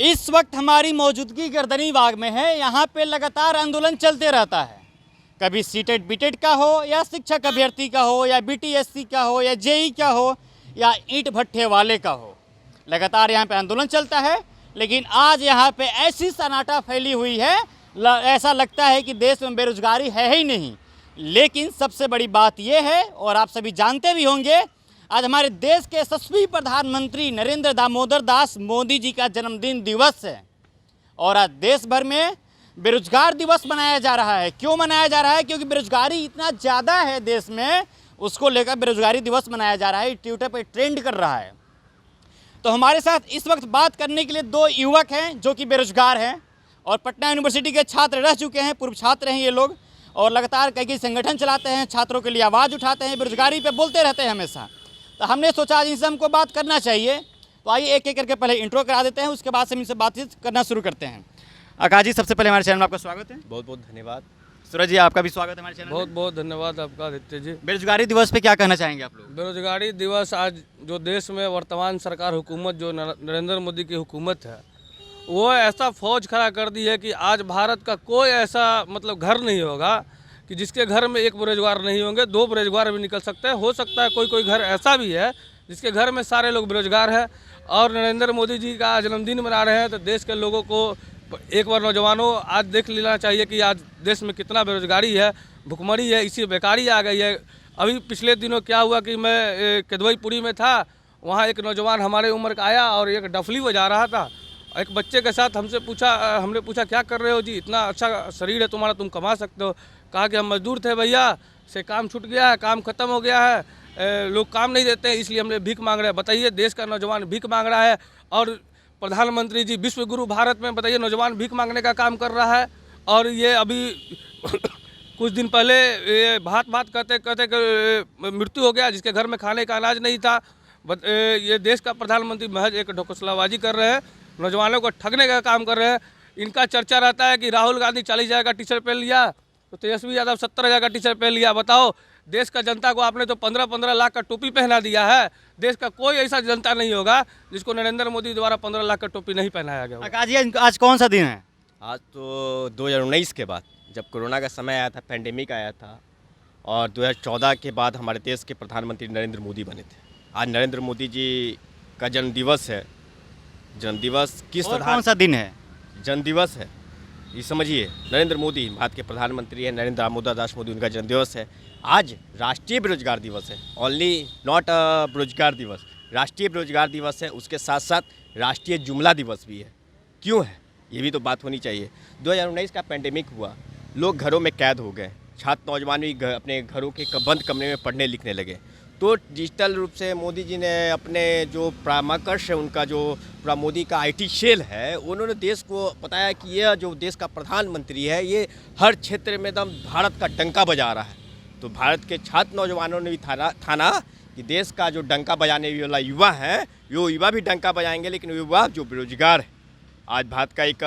इस वक्त हमारी मौजूदगी गर्दनी बाग में है। यहाँ पे लगातार आंदोलन चलते रहता है, कभी सीटेट बीटेट का हो या शिक्षक अभ्यर्थी का हो या बीटीएससी का हो या जेई का हो या ईंट भट्ठे वाले का हो, लगातार यहाँ पे आंदोलन चलता है। लेकिन आज यहाँ पे ऐसी सन्नाटा फैली हुई है, ऐसा लगता है कि देश में बेरोजगारी है ही नहीं। लेकिन सबसे बड़ी बात यह है, और आप सभी जानते भी होंगे, आज हमारे देश के यशस्वी प्रधानमंत्री नरेंद्र दामोदर दास मोदी जी का जन्मदिन दिवस है और आज देश भर में बेरोजगार दिवस मनाया जा रहा है। क्यों मनाया जा रहा है? क्योंकि बेरोजगारी इतना ज़्यादा है देश में, उसको लेकर बेरोजगारी दिवस मनाया जा रहा है। ट्विटर पर ट्रेंड कर रहा है। तो हमारे साथ इस वक्त बात करने के लिए दो युवक हैं जो कि बेरोजगार हैं और पटना यूनिवर्सिटी के छात्र रह चुके हैं, पूर्व छात्र हैं ये लोग, और लगातार कई संगठन चलाते हैं, छात्रों के लिए आवाज़ उठाते हैं, बेरोजगारी पे बोलते रहते हैं हमेशा। तो हमने सोचा आज इनसे हमको बात करना चाहिए। तो आइए एक एक करके पहले इंट्रो करा देते हैं, उसके बाद से हम इनसे बातचीत करना शुरू करते हैं। आकाश जी, सबसे पहले हमारे चैनल में आपका स्वागत है। बहुत बहुत धन्यवाद। सूरज जी, आपका भी स्वागत है हमारे चैनल में। बहुत बहुत धन्यवाद आपका आदित्य जी। बेरोजगारी दिवस पे क्या कहना चाहेंगे आप लोग? बेरोजगारी दिवस आज जो देश में वर्तमान सरकार हुकूमत जो नरेंद्र मोदी की हुकूमत है, वो ऐसा फौज खड़ा कर दी है कि आज भारत का कोई ऐसा घर नहीं होगा कि जिसके घर में एक बेरोजगार नहीं होंगे, दो बेरोजगार भी निकल सकते हैं। हो सकता है कोई घर ऐसा भी है जिसके घर में सारे लोग बेरोजगार हैं और नरेंद्र मोदी जी का जन्मदिन मना रहे हैं। तो देश के लोगों को एक बार नौजवानों आज देख लेना चाहिए कि आज देश में कितना बेरोजगारी है, भुखमरी है, इसी बेकारी आ गई है। अभी पिछले दिनों क्या हुआ कि मैं केदवईपुरी में था, वहाँ एक नौजवान हमारे उम्र का आया और एक डफली बजा रहा था। एक बच्चे के साथ हमने पूछा क्या कर रहे हो जी, इतना अच्छा शरीर है तुम्हारा, तुम कमा सकते हो। कहा कि हम मजदूर थे भैया, से काम छूट गया है, काम खत्म हो गया है, लोग काम नहीं देते हैं, इसलिए हमने भीख मांग रहे हैं। बताइए, देश का नौजवान भीख मांग रहा है और प्रधानमंत्री जी विश्व गुरु भारत में, बताइए, नौजवान भीख मांगने का काम कर रहा है। और ये अभी कुछ दिन पहले ये बात करते करते मृत्यु हो गया, जिसके घर में खाने का अनाज नहीं था। ये देश का प्रधानमंत्री महज एक ढकोसलाबाजी कर रहे हैं, नौजवानों को ठगने का काम कर रहे हैं। इनका चर्चा रहता है कि राहुल गांधी 40,000 का टी शर्ट पहन लिया तो तेजस्वी यादव 70,000 का टी शर्ट पहन लिया। बताओ, देश का जनता को आपने तो 15-15 लाख का टोपी पहना दिया है। देश का कोई ऐसा जनता नहीं होगा जिसको नरेंद्र मोदी द्वारा 15 लाख का टोपी नहीं पहनाया गया। आकाश जी, आज कौन सा दिन है? आज तो 2019 के बाद, जब कोरोना का समय आया था, पैंडेमिक आया था, और 2014 के बाद हमारे देश के प्रधानमंत्री नरेंद्र मोदी बने थे। आज नरेंद्र मोदी जी का जन्मदिवस है। जन्मदिवस किस और कौन सा दिन है? जन्मदिवस है, ये समझिए, नरेंद्र मोदी भारत के प्रधानमंत्री हैं, नरेंद्र दामोदर दास मोदी उनका जन्मदिवस है। आज राष्ट्रीय बेरोजगार दिवस है, ओनली नॉट अ बेरोजगार दिवस, राष्ट्रीय बेरोजगार दिवस है। उसके साथ साथ राष्ट्रीय जुमला दिवस भी है। क्यों है, ये भी तो बात होनी चाहिए। 2019 का पैंडेमिक हुआ, लोग घरों में कैद हो गए, छात्र नौजवान भी अपने घरों के बंद कमरे में पढ़ने लिखने लगे। तो डिजिटल रूप से मोदी जी ने अपने जो परामर्श है, उनका जो पूरा मोदी का IT सेल है, उन्होंने देश को बताया कि यह जो देश का प्रधानमंत्री है, ये हर क्षेत्र में एकदम भारत का डंका बजा रहा है। तो भारत के छात्र नौजवानों ने भी ठाना कि देश का जो डंका बजाने वाला युवा है, वो युवा भी डंका बजाएंगे, लेकिन युवा जो बेरोजगार है, आज भारत का एक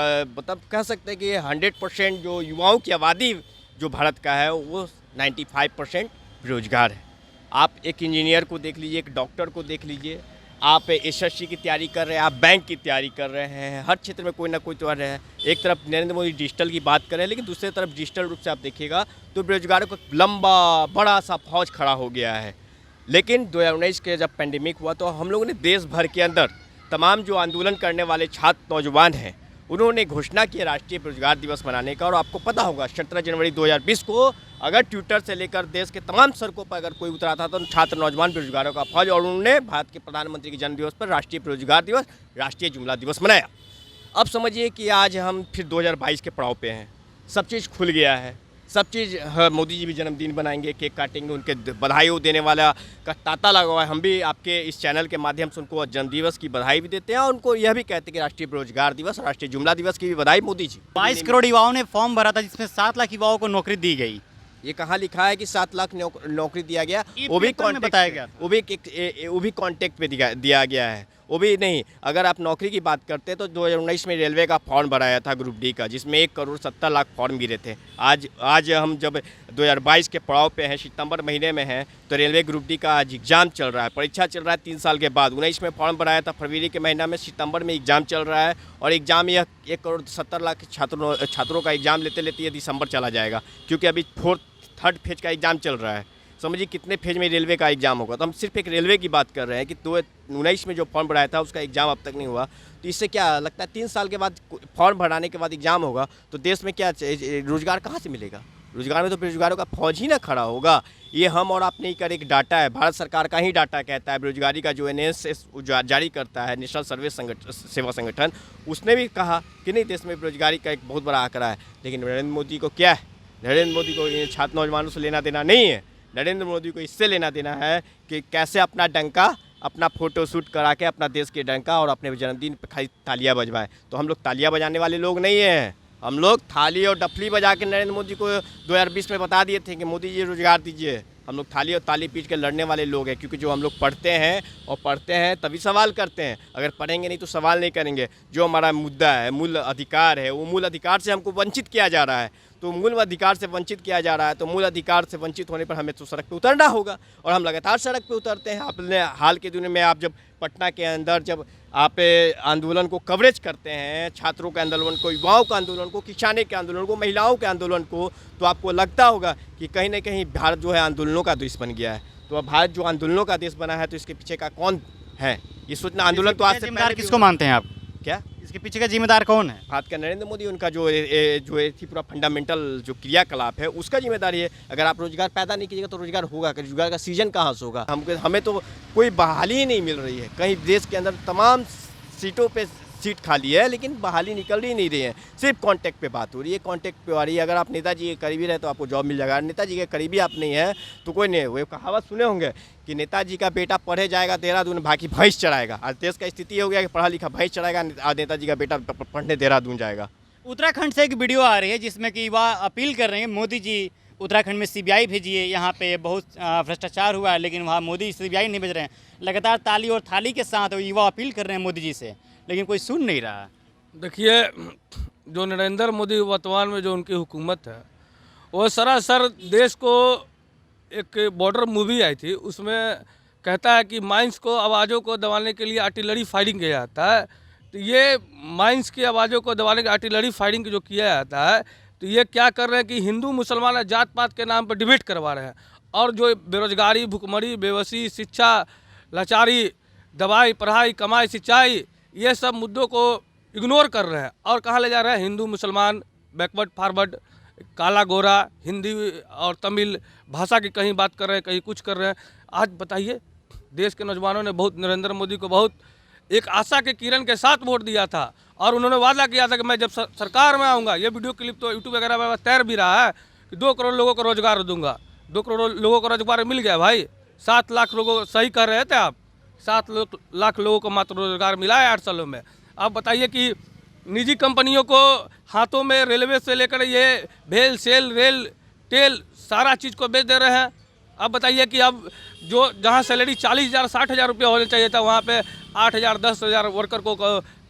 कह सकते हैं कि 100% जो युवाओं की आबादी जो भारत का है, वो 95% बेरोजगार है। आप एक इंजीनियर को देख लीजिए, एक डॉक्टर को देख लीजिए, आप SSC की तैयारी कर रहे हैं, आप बैंक की तैयारी कर रहे हैं, हर क्षेत्र में कोई ना कोई तो आ रहा है। एक तरफ नरेंद्र मोदी डिजिटल की बात कर रहे हैं, लेकिन दूसरी तरफ डिजिटल रूप से आप देखिएगा तो बेरोजगारों को लंबा बड़ा सा फौज खड़ा हो गया है। लेकिन 2019 के जब पैंडेमिक हुआ तो हम लोगों ने देश भर के अंदर तमाम जो आंदोलन करने वाले छात्र नौजवान हैं, उन्होंने घोषणा की राष्ट्रीय बेरोजगार दिवस मनाने का। और आपको पता होगा 17 जनवरी 2020 को अगर ट्विटर से लेकर देश के तमाम सड़कों पर अगर कोई उतरा था तो छात्र नौजवान बेरोजगारों का फौज, और उन्होंने भारत के प्रधानमंत्री के जन्मदिवस पर राष्ट्रीय बेरोजगार दिवस, राष्ट्रीय जुमला दिवस मनाया। अब समझिए कि आज हम फिर 2022 के पड़ाव पे हैं, सब चीज़ खुल गया है, सब चीज़। मोदी जी भी जन्मदिन बनाएंगे, केक काटेंगे, उनके बधाई देने वाला का तांता लगा हुआ है। हम भी आपके इस चैनल के माध्यम से उनको जन्मदिवस की बधाई भी देते हैं और उनको यह भी कहते हैं कि राष्ट्रीय बेरोजगार दिवस, राष्ट्रीय जुमला दिवस की भी बधाई मोदी जी। 22 करोड़ युवाओं ने फॉर्म भरा था, जिसमें 7 लाख युवाओं को नौकरी दी गई। ये कहाँ लिखा है कि 7 लाख नौकरी दिया गया? वो भी कॉन्टेक्ट बताया गया, वो भी कॉन्टेक्ट पे दिया गया है। वो भी नहीं। अगर आप नौकरी की बात करते हैं तो 2019 में रेलवे का फॉर्म भराया था ग्रुप डी का, जिसमें 1,70,00,000 फॉर्म गिरे थे। आज हम जब 2022 के पड़ाव पे हैं, सितंबर महीने में हैं, तो रेलवे ग्रुप डी का आज एग्ज़ाम चल रहा है, परीक्षा चल रहा है 3 साल के बाद। 19 में फॉर्म भराया था फरवरी के महीना में, सितंबर में एग्ज़ाम चल रहा है, और एग्ज़ाम यह 1,70,00,000 छात्रों का एग्ज़ाम लेते लेते ये दिसंबर चला जाएगा, क्योंकि अभी थर्ड फेज का एग्ज़ाम चल रहा है। समझिए कितने फेज में रेलवे का एग्ज़ाम होगा। तो हम सिर्फ एक रेलवे की बात कर रहे हैं कि 2019 में जो फॉर्म भराया था उसका एग्ज़ाम अब तक नहीं हुआ। तो इससे क्या लगता है 3 साल के बाद फॉर्म भराने के बाद एग्ज़ाम होगा तो देश में क्या रोज़गार कहाँ से मिलेगा? रोज़गार में तो बेरोजगारों का फौज ही ना खड़ा होगा। ये हम और आप नहीं कर, एक डाटा है, भारत सरकार का ही डाटा कहता है। बेरोजगारी का जो NSS जारी करता है, नेशनल सर्विस सेवा संगठन, उसने भी कहा कि नहीं, देश में बेरोजगारी का एक बहुत बड़ा आंकड़ा है। लेकिन नरेंद्र मोदी को क्या है? नरेंद्र मोदी को इन छात्र नौजवानों से लेना देना नहीं है। नरेंद्र मोदी को इससे लेना देना है कि कैसे अपना डंका, अपना फ़ोटो शूट करा के अपना देश के डंका और अपने जन्मदिन पर खाली तालियां बजवाएं। तो हम लोग तालियां बजाने वाले लोग नहीं हैं। हम लोग थाली और डफली बजा के नरेंद्र मोदी को 2020 में बता दिए थे कि मोदी जी रोज़गार दीजिए। हम लोग थाली और ताली पीट के लड़ने वाले लोग हैं, क्योंकि जो हम लोग पढ़ते हैं और पढ़ते हैं तभी सवाल करते हैं। अगर पढ़ेंगे नहीं तो सवाल नहीं करेंगे। जो हमारा मुद्दा है, मूल अधिकार है, वो मूल अधिकार से हमको वंचित किया जा रहा है। तो मूल अधिकार से वंचित किया जा रहा है, तो मूल अधिकार से वंचित होने पर हमें तो सड़क पे उतरना होगा, और हम लगातार सड़क पे उतरते हैं। अपने हाल के दिनों में आप जब पटना के अंदर जब आप आंदोलन को कवरेज करते हैं, छात्रों के आंदोलन को, युवाओं के आंदोलन को, किसानों के आंदोलन को, महिलाओं के आंदोलन को, तो आपको लगता होगा कि कहीं ना कहीं भारत जो है आंदोलनों का देश बन गया है। तो अब भारत जो आंदोलनों का देश बना है, तो इसके पीछे का कौन है? ये सोचना आंदोलन तो आज से जिम्मेदार किसको मानते हैं आप? क्या इसके पीछे का जिम्मेदार कौन है? भारत का नरेंद्र मोदी, उनका जो थी पूरा फंडामेंटल जो क्रियाकलाप है उसका जिम्मेदारी है। अगर आप रोजगार पैदा नहीं कीजिएगा तो रोजगार होगा? रोजगार का सीजन कहाँ से होगा? हमें तो कोई बहाली ही नहीं मिल रही है। कहीं देश के अंदर तमाम सीटों पे सीट खाली है, लेकिन बहाली निकल ही नहीं रही है। सिर्फ कॉन्टैक्ट पे बात हो रही है, कॉन्टैक्ट पे आ रही है। अगर आप नेताजी के करीबी रहे तो आपको जॉब मिल जाएगा, नेताजी के करीबी आप नहीं है तो कोई नहीं। वो कहावत सुने होंगे कि नेताजी का बेटा पढ़े जाएगा देहरादून, बाकी भैंस चढ़ाएगा। आज देश का स्थिति हो गया कि पढ़ा लिखा भैंस चढ़ाएगा, आज नेताजी का बेटा पढ़ने देहरादून जाएगा। उत्तराखंड से एक वीडियो आ रही है जिसमें कि युवा अपील कर रहे हैं, मोदी जी उत्तराखंड में CBI भेजिए, यहाँ पे बहुत भ्रष्टाचार हुआ है, लेकिन वहाँ मोदी CBI नहीं भेज रहे हैं। लगातार ताली और थाली के साथ युवा अपील कर रहे हैं मोदी जी से, लेकिन कोई सुन नहीं रहा। देखिए, जो नरेंद्र मोदी वर्तमान में जो उनकी हुकूमत है, वो सरासर देश को, एक बॉर्डर मूवी आई थी उसमें कहता है कि माइंस को, आवाज़ों को दबाने के लिए आर्टिलरी फायरिंग किया जाता है। तो ये माइंस की आवाज़ों को दबाने के आर्टिलरी फायरिंग जो किया जाता है, तो ये क्या कर रहे हैं कि हिंदू मुसलमान जात पात के नाम पर डिबेट करवा रहे हैं, और जो बेरोजगारी, भुखमरी, बेबसी, शिक्षा, लाचारी, दवाई, पढ़ाई, कमाई, सिंचाई, ये सब मुद्दों को इग्नोर कर रहे हैं। और कहाँ ले जा रहे हैं? हिंदू मुसलमान, बैकवर्ड फॉरवर्ड, काला गोरा, हिंदी और तमिल भाषा की कहीं बात कर रहे हैं, कहीं कुछ कर रहे हैं। आज बताइए, देश के नौजवानों ने बहुत नरेंद्र मोदी को बहुत एक आशा के किरण के साथ वोट दिया था, और उन्होंने वादा किया था कि मैं जब सरकार में आऊँगा, ये वीडियो क्लिप तो यूट्यूब वगैरह में तैर भी रहा है, कि 2 करोड़ लोगों को रोजगार दूंगा। 2 करोड़ लोगों को रोजगार मिल गया भाई। 7 लाख लोगों, सही कर रहे थे आप, 7 लाख लोगों को मात्र रोजगार मिला है 8 सालों में। आप बताइए कि निजी कंपनियों को हाथों में रेलवे से लेकर ये भेल सेल रेल टेल सारा चीज़ को बेच दे रहे हैं। अब बताइए कि अब जो जहाँ सैलरी 40,000 60,000 रुपया होना चाहिए था, वहाँ पे 8,000 10,000 वर्कर को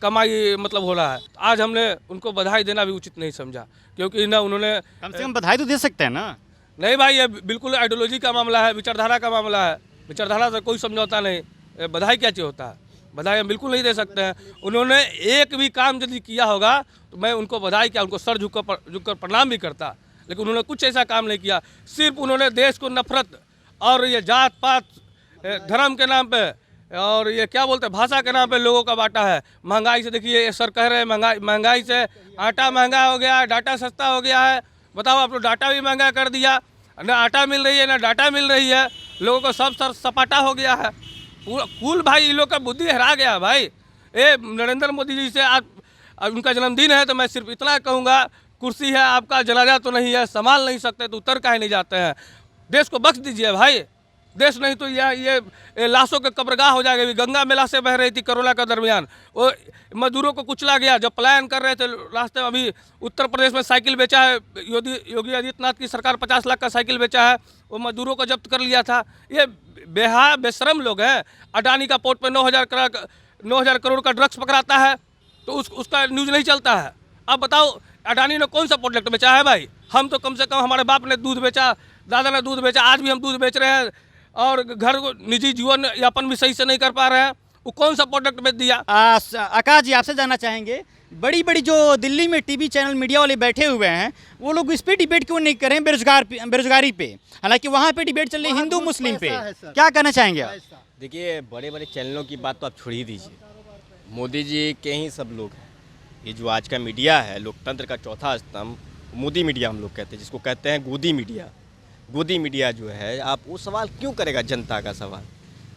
कमाई मतलब हो रहा है। आज हमने उनको बधाई देना भी उचित नहीं समझा, क्योंकि ना उन्होंने, कम से कम बधाई तो दे सकते हैं ना? नहीं भाई, ये बिल्कुल आइडियोलॉजी का मामला है, विचारधारा का मामला है। विचारधारा से कोई समझौता नहीं। बधाई क्या चीज़ होता है? बधाई हम बिल्कुल नहीं दे सकते हैं। उन्होंने एक भी काम यदि किया होगा तो मैं उनको बधाई क्या, उनको सर झुककर प्रणाम भी करता, लेकिन उन्होंने कुछ ऐसा काम नहीं किया। सिर्फ उन्होंने देश को नफरत और ये जात पात, धर्म के नाम पे, और ये क्या बोलते हैं, भाषा के नाम पे लोगों का बांटा है। महंगाई से देखिए, सर कह रहे हैं महंगाई से आटा महंगा हो गया है, डाटा सस्ता हो गया है। बताओ, आप लोग डाटा भी महंगा कर दिया, ना आटा मिल रही है ना डाटा मिल रही है, लोगों को सब सर सपाटा हो गया है। कुल भाई, इन लोग का बुद्धि हरा गया भाई। नरेंद्र मोदी जी से आज उनका जन्मदिन है, तो मैं सिर्फ इतना कहूँगा, कुर्सी है आपका, जनाजा तो नहीं है, संभाल नहीं सकते तो उतर काहे नहीं जाते हैं? देश को बख्श दीजिए भाई। देश नहीं तो ये लाशों के कब्रगाह हो जाएगा। गंगा मेला से बह रही थी कोरोना के दरमियान, वो मजदूरों को कुचला गया। जब पलायन कर रहे थे रास्ते में, अभी उत्तर प्रदेश में साइकिल बेचा है योगी आदित्यनाथ की सरकार, 50 लाख का साइकिल बेचा है, वो मजदूरों को जब्त कर लिया था। ये बेशरम लोग हैं। अडानी का पोर्ट पे 9,000 करोड़ 9,000 करोड़ का ड्रग्स पकड़ाता है तो उसका न्यूज़ नहीं चलता है। अब बताओ अडानी ने कौन सा प्रोडक्ट बेचा है भाई? हम तो कम से कम हमारे बाप ने दूध बेचा, दादा ने दूध बेचा, आज भी हम दूध बेच रहे हैं और घर को निजी जीवन यापन भी सही से नहीं कर पा रहे हैं। वो कौन सा प्रोडक्ट बेच दिया? आकाश जी आपसे जानना चाहेंगे, बड़ी बड़ी जो दिल्ली में टीवी चैनल मीडिया वाले बैठे हुए हैं वो लोग इस पे डिबेट क्यों नहीं करें बेरोजगारी पे, हालांकि वहाँ पे डिबेट चल रही हिंदू मुस्लिम पे, क्या कहना चाहेंगे आप? देखिए, बड़े बड़े चैनलों की बात तो आप छोड़ ही दीजिए, मोदी जी के ही सब लोग हैं। ये जो आज का मीडिया है, लोकतंत्र का चौथा स्तंभ, मोदी मीडिया हम लोग कहते हैं, जिसको कहते हैं गोदी मीडिया। गोदी मीडिया जो है, आप वो सवाल क्यों करेगा जनता का सवाल?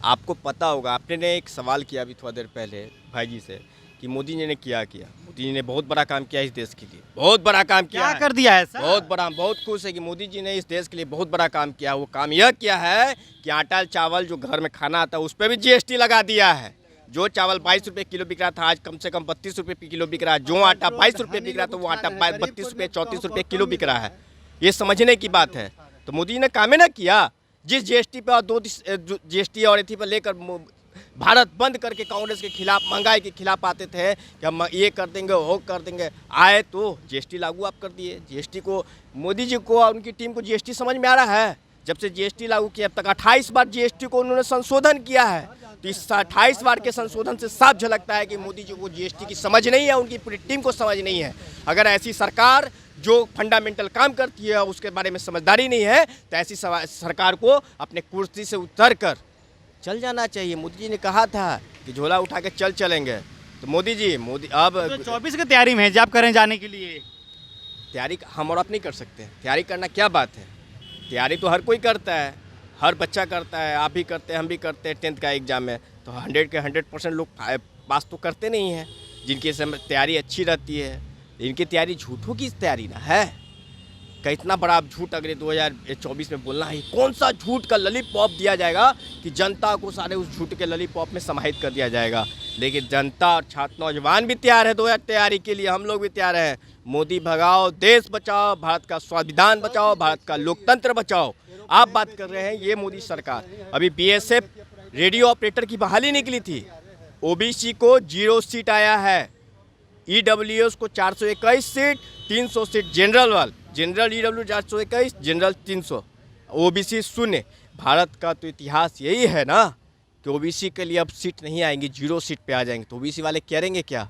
आपको पता होगा, आपने एक सवाल किया अभी थोड़ा देर पहले भाई जी से कि मोदी जी ने क्या किया। मोदी जी ने बहुत बड़ा काम किया इस देश के लिए, बहुत बड़ा काम किया। क्या कर दिया है सर? बहुत बड़ा, बहुत खुश है कि मोदी जी ने इस देश के लिए बहुत बड़ा काम किया। वो काम यह किया है कि आटा चावल जो घर में खाना आता है उस पर भी GST लगा दिया है। जो चावल 22 रुपये किलो बिक रहा था, आज कम से कम 32 रुपये किलो बिक रहा है। जो आटा 22 रुपये बिक रहा था, वो आटा 32 रुपये 34 रुपये किलो बिक रहा है। ये समझने की बात है। तो मोदी जी ने काम ही ना किया। जिस GST पे और 2 GST और एथी पर लेकर भारत बंद करके कांग्रेस के खिलाफ, महंगाई के खिलाफ आते थे कि हम ये कर देंगे वो कर देंगे, आए तो GST लागू आप कर दिए। GST को मोदी जी को और उनकी टीम को GST समझ में आ रहा है? जब से GST लागू किया अब तक 28 बार GST को उन्होंने संशोधन किया है। तो इस 28 बार के संशोधन से साफ झलकता है कि मोदी जी को GST की समझ नहीं है, उनकी पूरी टीम को समझ नहीं है। अगर ऐसी सरकार जो फंडामेंटल काम करती है उसके बारे में समझदारी नहीं है तो ऐसी सरकार को अपने कुर्सी से उतर कर चल जाना चाहिए। मोदी जी ने कहा था कि झोला उठा के चलेंगे। तो मोदी अब तो 24 की तैयारी में है जब करें जाने के लिए। तैयारी हम और आप नहीं कर सकते। तैयारी करना क्या बात है? तैयारी तो हर कोई करता है, हर बच्चा करता है, आप भी करते हैं, हम भी करते हैं। 10th का एग्ज़ाम में तो 100 के 100% लोग पास तो करते नहीं हैं, जिनकी तैयारी अच्छी रहती है। इनकी तैयारी झूठों की तैयारी ना है। का इतना बड़ा आप झूठ अगले 2024 में बोलना है, कौन सा झूठ का ललीपॉप दिया जाएगा कि जनता को सारे उस झूठ के ललीपॉप में समाहित कर दिया जाएगा। लेकिन जनता और छात्र नौजवान भी तैयार है 2000 तैयारी के लिए, हम लोग भी तैयार हैं। मोदी भगाओ, देश बचाओ, भारत का संविधान बचाओ, भारत का लोकतंत्र बचाओ। आप बात कर रहे हैं ये मोदी सरकार। अभी BSF रेडियो ऑपरेटर की बहाली निकली थी, OBC को 0 सीट आया है, EWS को 421 seat, 300 seat general EW 421, general 300, OBC 0। Bharat का तो इतिहास यही है ना कि OBC के लिए अब सीट नहीं आएंगी, 0 सीट पे आ जाएंगे। तो OBC वाले करेंगे क्या?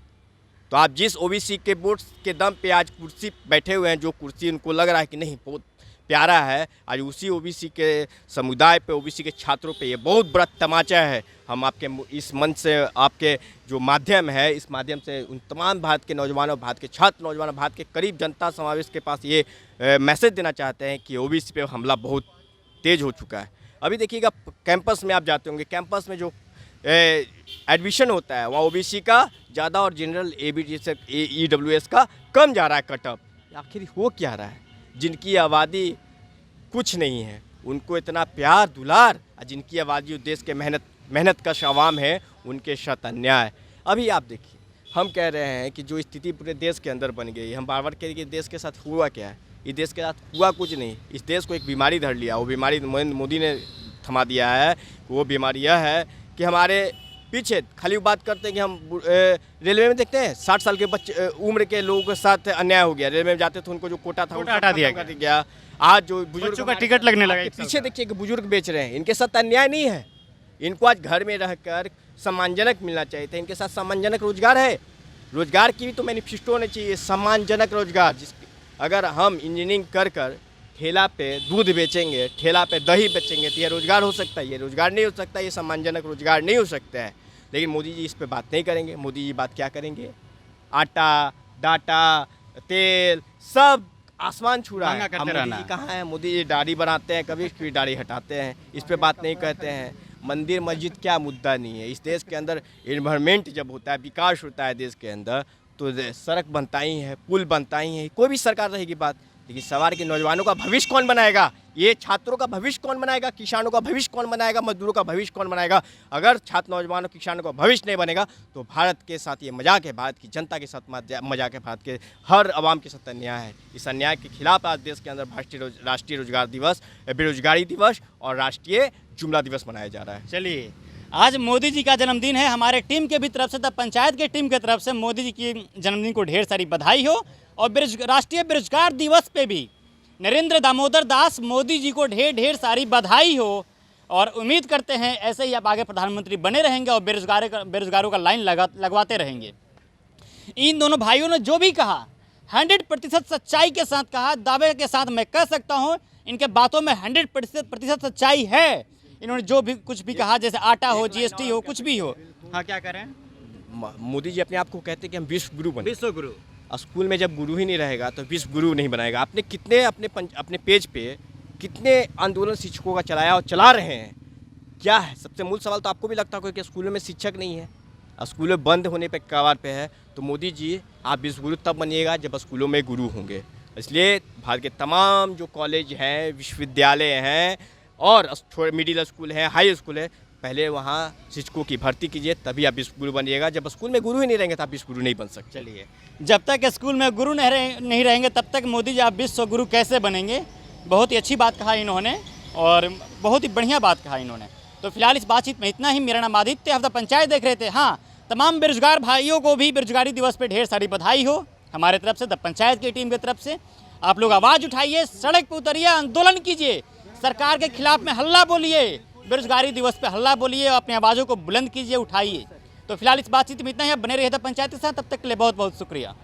तो आप जिस OBC के वोट के दम पे आज कुर्सी बैठे हुए हैं, जो कुर्सी उनको लग रहा है कि नहीं बहुत प्यारा है, आज उसी OBC के समुदाय पे, OBC के छात्रों पे ये बहुत बड़ा तमाचा है। हम आपके इस मंच से, आपके जो माध्यम है, इस माध्यम से उन तमाम भारत के नौजवानों, भारत के छात्र नौजवानों, भारत के करीब जनता समावेश के पास ये मैसेज देना चाहते हैं कि OBC पे हमला बहुत तेज़ हो चुका है। अभी देखिएगा कैंपस में आप जाते होंगे, कैंपस में जो एडमिशन होता है वहाँ OBC का ज़्यादा और जनरल EWS का कम जा रहा है कटअप। आखिर हो क्या रहा है? जिनकी आबादी कुछ नहीं है उनको इतना प्यार दुलार, और जिनकी आबादी जो देश के मेहनत का आवाम है उनके साथ अन्याय। अभी आप देखिए, हम कह रहे हैं कि जो स्थिति पूरे देश के अंदर बन गई, हम बार बार कह रहे हैं देश के साथ हुआ क्या है? इस देश के साथ हुआ कुछ नहीं। इस देश को एक बीमारी धर लिया, वो बीमारी मोदी ने थमा दिया है। वो बीमारी यह है कि हमारे पीछे खाली बात करते हैं कि हम रेलवे में देखते हैं 60 साल के बच्चे उम्र के लोगों के साथ अन्याय हो गया। रेलवे में जाते थे उनको जो कोटा था कोटा हटा दिया गया। आज जो बुजुर्ग का टिकट लगने लगा, पीछे देखिए कि बुजुर्ग बेच रहे हैं, इनके साथ अन्याय नहीं है। इनको आज घर में रहकर सम्मानजनक मिलना चाहिए था, इनके साथ सम्मानजनक रोजगार है। रोजगार की भी तो मैनिफेस्टो होना चाहिए, सम्मानजनक रोजगार। अगर हम इंजीनियरिंग कर ठेला पे दूध बेचेंगे, ठेला पे दही बेचेंगे तो ये रोजगार हो सकता है? ये रोजगार नहीं हो सकता, ये सम्मानजनक रोजगार नहीं हो सकता है। लेकिन मोदी जी इस पे बात नहीं करेंगे। मोदी जी बात क्या करेंगे? आटा, डाटा, तेल सब आसमान छू रहा है। मोदी जी कहाँ है? मोदी जी दाढ़ी बनाते हैं, कभी कभी दाढ़ी हटाते हैं, इस पे बात नहीं कहते हैं। मंदिर मस्जिद क्या मुद्दा नहीं है। इस देश के अंदर इन्वायरमेंट जब होता है, विकास होता है देश के अंदर, तो सड़क बनता ही है, पुल बनता ही है, कोई भी सरकार रहेगी बात। लेकिन सवाल के नौजवानों का भविष्य कौन बनाएगा? ये छात्रों का भविष्य कौन बनाएगा? किसानों का भविष्य कौन बनाएगा? मजदूरों का भविष्य कौन बनाएगा? अगर छात्र नौजवानों किसानों का भविष्य नहीं बनेगा तो भारत के साथ ये मजाक है, भारत की जनता के साथ मजाक है, भारत के हर आवाम के साथ अन्याय है। इस अन्याय के खिलाफ आज देश के अंदर राष्ट्रीय रोजगार दिवस, बेरोजगारी दिवस और राष्ट्रीय जुमला दिवस मनाया जा रहा है। चलिए, आज मोदी जी का जन्मदिन है। हमारे टीम के भी तरफ से, तब पंचायत के टीम की तरफ से मोदी जी की जन्मदिन को ढेर सारी बधाई हो। और राष्ट्रीय बेरोजगार दिवस पे भी नरेंद्र दामोदर दास मोदी जी को ढेर ढेर सारी बधाई हो। और उम्मीद करते हैं ऐसे ही अब आगे प्रधानमंत्री बने रहेंगे और बेरोजगारों का लाइन लगवाते रहेंगे। इन दोनों भाइयों ने जो भी कहा 100% सच्चाई के साथ कहा। दावे के साथ मैं कह सकता हूँ इनके बातों में 100% सच्चाई है। इन्होंने जो भी कुछ भी कहा, जैसे आटा हो, जीएसटी हो, कुछ भी हो। हाँ, क्या कह रहे हैं? मोदी जी अपने आप को कहते हैं कि हम विश्व गुरु बने। विश्व गुरु। स्कूल में जब गुरु ही नहीं रहेगा तो विश्व गुरु नहीं बनाएगा। आपने कितने अपने पेज पे कितने आंदोलन शिक्षकों का चलाया और चला रहे हैं? क्या है सबसे मूल सवाल? तो आपको भी लगता है कि स्कूलों में शिक्षक नहीं है, स्कूलें बंद होने पे कगार पे है। तो मोदी जी आप विश्व गुरु तब बनिएगा जब स्कूलों में गुरु होंगे। इसलिए भारत के तमाम जो कॉलेज हैं, विश्वविद्यालय हैं और मिडिल स्कूल हैं, हाई स्कूल है, पहले वहाँ शिक्षकों की भर्ती कीजिए, तभी आप विश्व गुरु बनिएगा। जब स्कूल में गुरु ही नहीं रहेंगे तो आप विश्व गुरु नहीं बन सकते। चलिए, जब तक स्कूल में गुरु नहीं रहेंगे तब तक मोदी जी आप विश्व गुरु कैसे बनेंगे? बहुत ही अच्छी बात कहा इन्होंने और बहुत ही बढ़िया बात कहा इन्होंने। तो फिलहाल इस बातचीत में इतना ही। मेरा नाम आदित्य, आप द पंचायत देख रहे थे। हाँ, तमाम बेरोजगार भाइयों को भी बेरोजगारी दिवस पे ढेर सारी बधाई हो हमारे तरफ से, द पंचायत की टीम की तरफ से। आप लोग आवाज़ उठाइए, सड़क पर उतरिए, आंदोलन कीजिए, सरकार के खिलाफ में हल्ला बोलिए, बेरोजगारी दिवस पे हल्ला बोलिए, अपनी आवाज़ों को बुलंद कीजिए, उठाइए। तो फिलहाल इस बातचीत में इतना ही। बने रहिए द पंचायत के साथ, तब तक के लिए बहुत बहुत शुक्रिया।